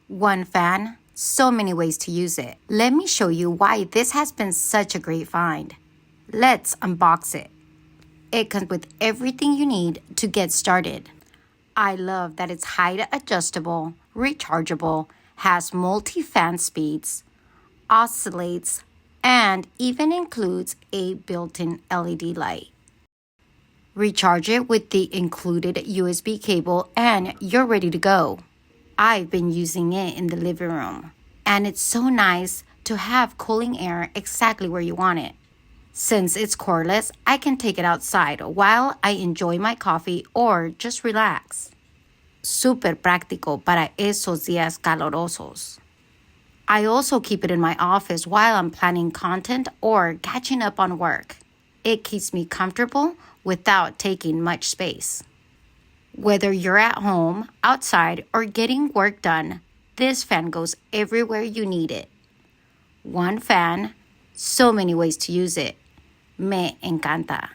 One fan, so many ways to use it. Let me show you why this has been such a great find. Let's unbox it. It comes with everything you need to get started. I love that it's height adjustable, rechargeable, has multi-fan speeds, oscillates, and even includes a built-in LED light. Recharge it with the included USB cable and you're ready to go. I've been using it in the living room, and it's so nice to have cooling air exactly where you want it. Since it's cordless, I can take it outside while I enjoy my coffee or just relax. Súper práctico para esos días calorosos. I also keep it in my office while I'm planning content or catching up on work. It keeps me comfortable without taking much space. Whether you're at home, outside, or getting work done, this fan goes everywhere you need it. One fan, so many ways to use it. Me encanta.